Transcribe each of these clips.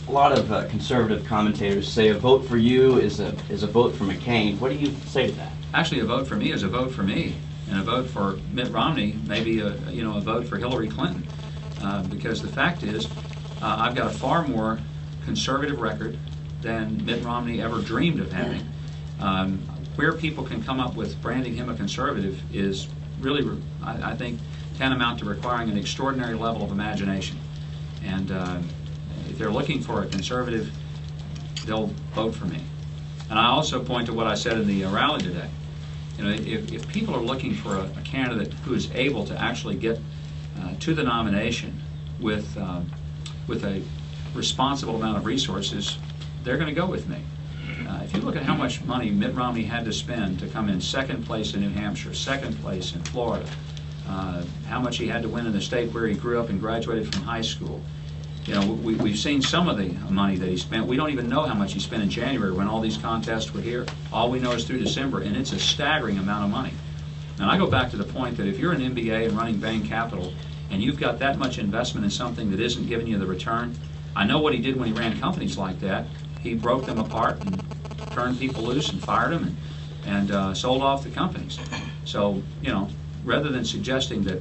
A lot of conservative commentators say a vote for you is a vote for McCain. What do you say to that? Actually, a vote for me is a vote for me, and a vote for Mitt Romney may be a vote for Hillary Clinton, because the fact is, I've got a far more conservative record than Mitt Romney ever dreamed of having. Where people can come up with branding him a conservative is really, I think, tantamount to requiring an extraordinary level of imagination. And if they're looking for a conservative, they'll vote for me. And I also point to what I said in the rally today. You know, if people are looking for a candidate who is able to actually get to the nomination with a responsible amount of resources, they're going to go with me. If you look at how much money Mitt Romney had to spend to come in second place in New Hampshire, second place in Florida, how much he had to win in the state where he grew up and graduated from high school. You know, we've seen some of the money that he spent. We don't even know how much he spent in January when all these contests were here. All we know is through December, and it's a staggering amount of money. And I go back to the point that if you're an MBA and running Bain Capital, and you've got that much investment in something that isn't giving you the return, I know what he did when he ran companies like that. He broke them apart and turned people loose and fired them and sold off the companies. So, you know, rather than suggesting that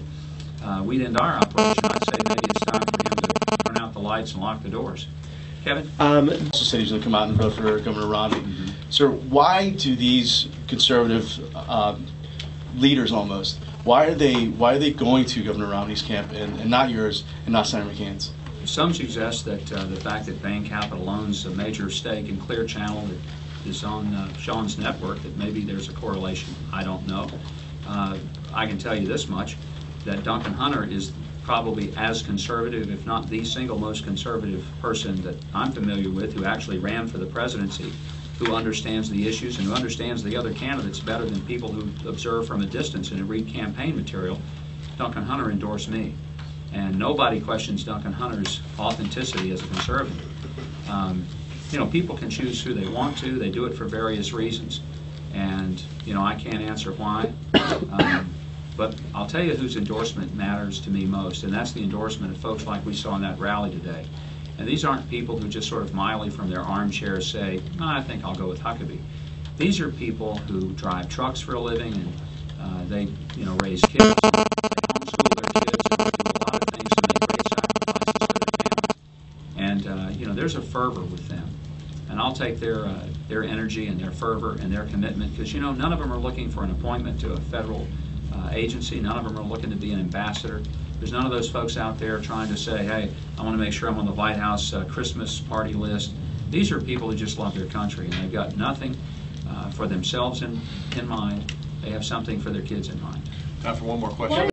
we'd end our operation, I'd say maybe it's time for him to turn out the lights and lock the doors. Kevin? Also said he's going to come out and vote for Governor Romney. Mm-hmm. Sir, why do these conservative leaders almost, why are they going to Governor Romney's camp and not yours and not Senator McCain's? Some suggest that the fact that Bain Capital owns a major stake in Clear Channel that is on Sean's network, that maybe there's a correlation. I don't know. I can tell you this much, that Duncan Hunter is probably as conservative, if not the single most conservative person that I'm familiar with who actually ran for the presidency, who understands the issues and who understands the other candidates better than people who observe from a distance and who read campaign material. Duncan Hunter endorsed me. And nobody questions Duncan Hunter's authenticity as a conservative. You know, people can choose who they want to. They do it for various reasons. And, you know, I can't answer why. But I'll tell you whose endorsement matters to me most, and that's the endorsement of folks like we saw in that rally today. And these aren't people who just sort of mildly from their armchairs say, oh, I think I'll go with Huckabee. These are people who drive trucks for a living, and they, you know, raise kids, they homeschool their kids, and they do a lot of things and make great sacrifices for their families. And, you know, there's a fervor with them. And I'll take their energy and their fervor and their commitment, because, you know, none of them are looking for an appointment to a federal agency. None of them are looking to be an ambassador. There's none of those folks out there trying to say, hey, I want to make sure I'm on the White House Christmas party list. These are people who just love their country, and they've got nothing for themselves in mind. They have something for their kids in mind. Time for one more question.